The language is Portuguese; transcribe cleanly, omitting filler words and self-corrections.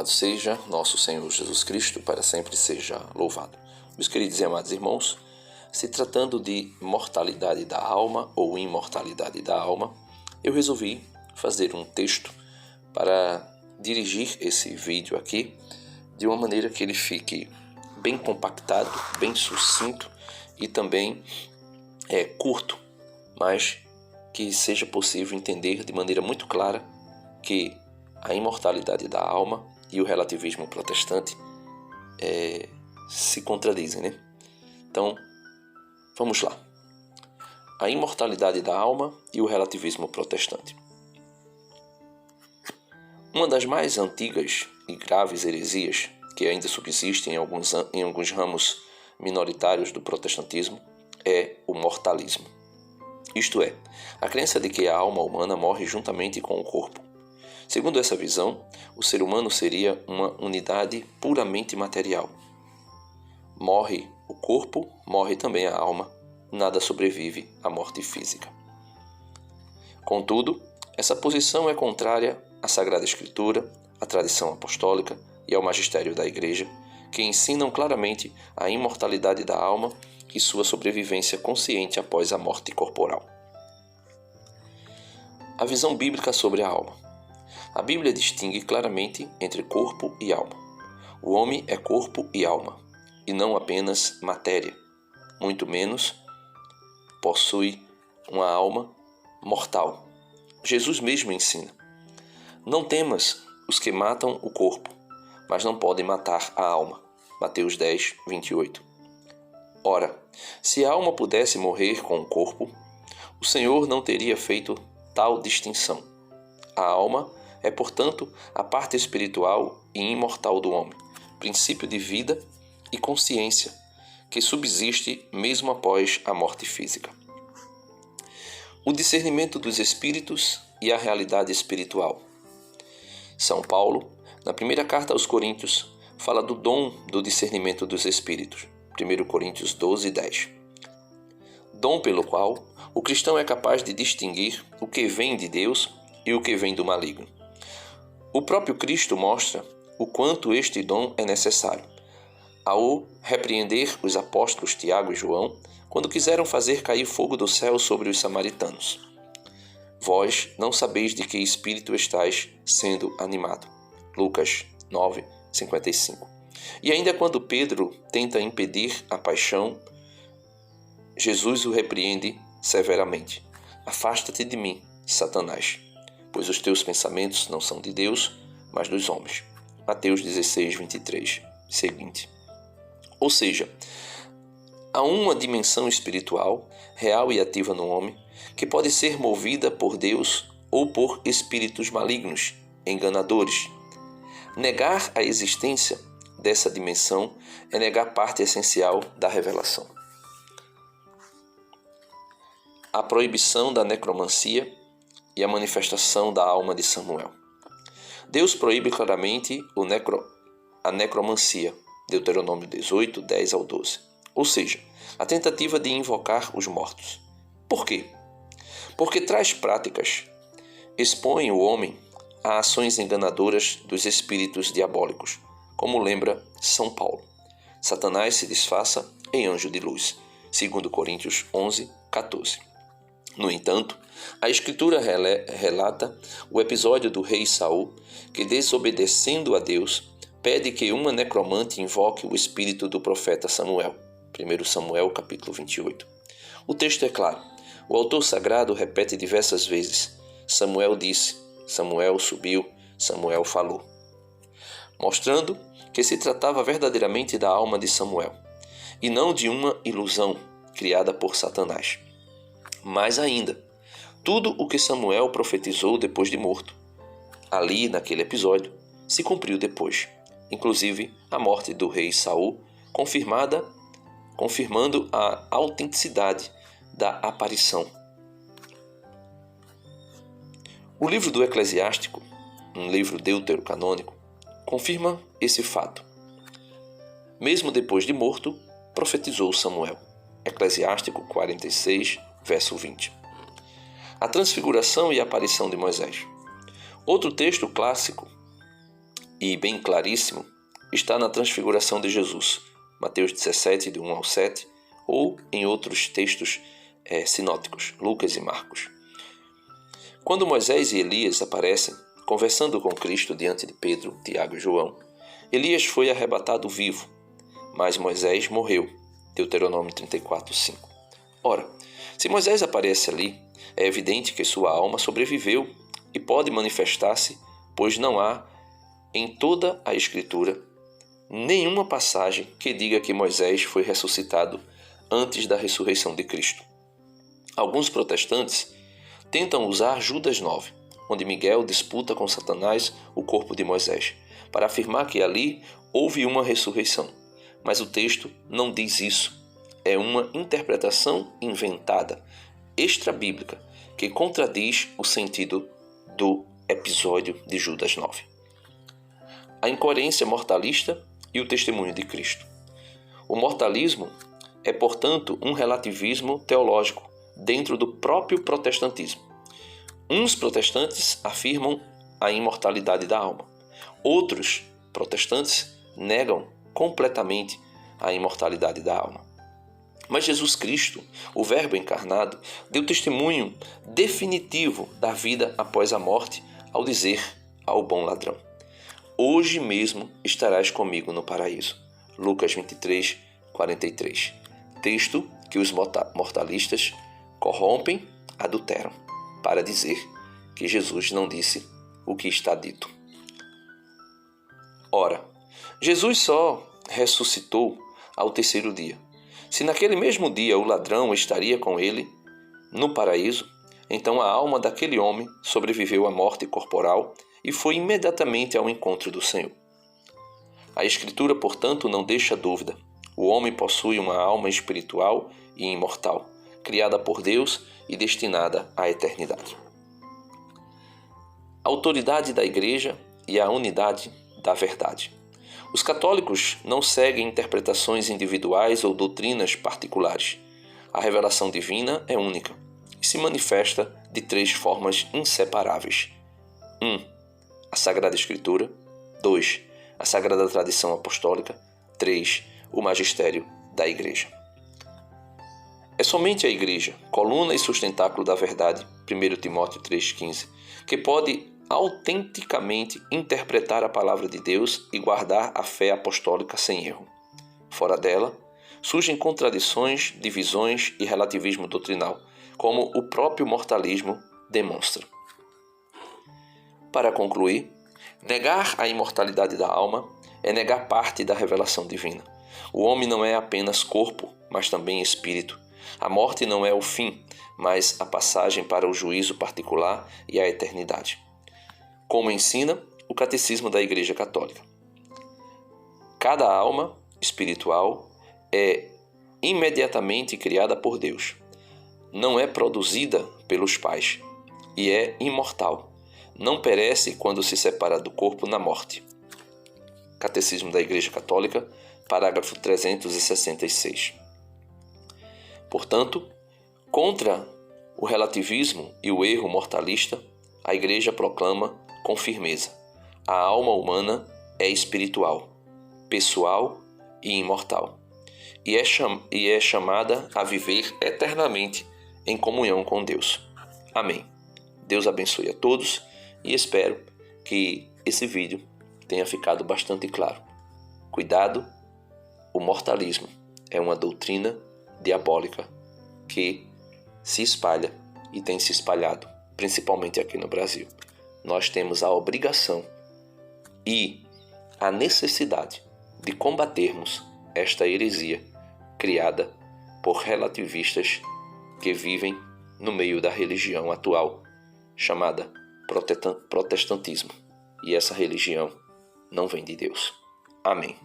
Louvado seja nosso Senhor Jesus Cristo, para sempre seja louvado. Meus queridos e amados irmãos, se tratando de mortalidade da alma ou imortalidade da alma, eu resolvi fazer um texto para dirigir esse vídeo aqui de uma maneira que ele fique bem compactado, bem sucinto e também curto, mas que seja possível entender de maneira muito clara que a imortalidade da alma e o relativismo protestante se contradizem, né? Então, vamos lá. A imortalidade da alma e o relativismo protestante. Uma das mais antigas e graves heresias que ainda subsistem em alguns ramos minoritários do protestantismo é o mortalismo. Isto é, a crença de que a alma humana morre juntamente com o corpo. Segundo essa visão, o ser humano seria uma unidade puramente material. Morre o corpo, morre também a alma, nada sobrevive à morte física. Contudo, essa posição é contrária à Sagrada Escritura, à tradição apostólica e ao magistério da Igreja, que ensinam claramente a imortalidade da alma e sua sobrevivência consciente após a morte corporal. A visão bíblica sobre a alma. A Bíblia distingue claramente entre corpo e alma. O homem é corpo e alma, e não apenas matéria. Muito menos possui uma alma mortal. Jesus mesmo ensina: não temas os que matam o corpo, mas não podem matar a alma. Mateus 10, 28. Ora, se a alma pudesse morrer com o corpo, o Senhor não teria feito tal distinção. A alma é, portanto, a parte espiritual e imortal do homem, princípio de vida e consciência, que subsiste mesmo após a morte física. O discernimento dos espíritos e a realidade espiritual. São Paulo, na primeira carta aos Coríntios, fala do dom do discernimento dos espíritos. 1 Coríntios 12, 10. Dom pelo qual o cristão é capaz de distinguir o que vem de Deus e o que vem do maligno. O próprio Cristo mostra o quanto este dom é necessário, ao repreender os apóstolos Tiago e João, quando quiseram fazer cair fogo do céu sobre os samaritanos. Vós não sabeis de que espírito estáis sendo animado. Lucas 9, 55. E ainda quando Pedro tenta impedir a paixão, Jesus o repreende severamente. Afasta-te de mim, Satanás, pois os teus pensamentos não são de Deus, mas dos homens. Mateus 16, 23, seguinte. Ou seja, há uma dimensão espiritual, real e ativa no homem, que pode ser movida por Deus ou por espíritos malignos, enganadores. Negar a existência dessa dimensão é negar parte essencial da revelação. A proibição da necromancia e a manifestação da alma de Samuel. Deus proíbe claramente a necromancia, Deuteronômio 18, 10 ao 12. Ou seja, a tentativa de invocar os mortos. Por quê? Porque tais práticas expõem o homem a ações enganadoras dos espíritos diabólicos, como lembra São Paulo. Satanás se disfarça em anjo de luz, 2 Coríntios 11, 14. No entanto, a Escritura relata o episódio do rei Saul, que, desobedecendo a Deus, pede que uma necromante invoque o espírito do profeta Samuel. 1 Samuel, capítulo 28. O texto é claro. O autor sagrado repete diversas vezes: Samuel disse, Samuel subiu, Samuel falou, mostrando que se tratava verdadeiramente da alma de Samuel, e não de uma ilusão criada por Satanás. Mais ainda, tudo o que Samuel profetizou depois de morto, ali naquele episódio, se cumpriu depois, inclusive a morte do rei Saul, confirmando a autenticidade da aparição. O livro do Eclesiástico, um livro deuterocanônico, confirma esse fato. Mesmo depois de morto, profetizou Samuel. Eclesiástico 46, verso 20. A transfiguração e a aparição de Moisés. Outro texto clássico e bem claríssimo está na transfiguração de Jesus, Mateus 17, de 1 ao 7, ou em outros textos sinóticos, Lucas e Marcos. Quando Moisés e Elias aparecem, conversando com Cristo diante de Pedro, Tiago e João, Elias foi arrebatado vivo, mas Moisés morreu, Deuteronômio 34, 5. Ora, se Moisés aparece ali, é evidente que sua alma sobreviveu e pode manifestar-se, pois não há, em toda a Escritura, nenhuma passagem que diga que Moisés foi ressuscitado antes da ressurreição de Cristo. Alguns protestantes tentam usar Judas 9, onde Miguel disputa com Satanás o corpo de Moisés, para afirmar que ali houve uma ressurreição. Mas o texto não diz isso. É uma interpretação inventada, extra-bíblica, que contradiz o sentido do episódio de Judas 9. A incoerência mortalista e o testemunho de Cristo. O mortalismo é, portanto, um relativismo teológico dentro do próprio protestantismo. Uns protestantes afirmam a imortalidade da alma. Outros protestantes negam completamente a imortalidade da alma. Mas Jesus Cristo, o Verbo encarnado, deu testemunho definitivo da vida após a morte ao dizer ao bom ladrão: hoje mesmo estarás comigo no paraíso. Lucas 23, 43. Texto que os mortalistas corrompem, adulteram, para dizer que Jesus não disse o que está dito. Ora, Jesus só ressuscitou ao terceiro dia. Se naquele mesmo dia o ladrão estaria com ele no paraíso, então a alma daquele homem sobreviveu à morte corporal e foi imediatamente ao encontro do Senhor. A Escritura, portanto, não deixa dúvida. O homem possui uma alma espiritual e imortal, criada por Deus e destinada à eternidade. A autoridade da Igreja e a unidade da verdade. Os católicos não seguem interpretações individuais ou doutrinas particulares. A revelação divina é única e se manifesta de 3 formas inseparáveis. 1. A Sagrada Escritura. 2. A Sagrada Tradição Apostólica. 3. O Magistério da Igreja. É somente a Igreja, coluna e sustentáculo da verdade, 1 Timóteo 3,15, que pode autenticamente interpretar a palavra de Deus e guardar a fé apostólica sem erro. Fora dela, surgem contradições, divisões e relativismo doutrinal, como o próprio mortalismo demonstra. Para concluir, negar a imortalidade da alma é negar parte da revelação divina. O homem não é apenas corpo, mas também espírito. A morte não é o fim, mas a passagem para o juízo particular e a eternidade. Como ensina o Catecismo da Igreja Católica. Cada alma espiritual é imediatamente criada por Deus. Não é produzida pelos pais e é imortal. Não perece quando se separa do corpo na morte. Catecismo da Igreja Católica, parágrafo 366. Portanto, contra o relativismo e o erro mortalista, a Igreja proclama com firmeza: a alma humana é espiritual, pessoal e imortal, e é chamada a viver eternamente em comunhão com Deus. Amém. Deus abençoe a todos e espero que esse vídeo tenha ficado bastante claro. Cuidado, o mortalismo é uma doutrina diabólica que se espalha e tem se espalhado, principalmente aqui no Brasil. Nós temos a obrigação e a necessidade de combatermos esta heresia criada por relativistas que vivem no meio da religião atual, chamada protestantismo. E essa religião não vem de Deus. Amém.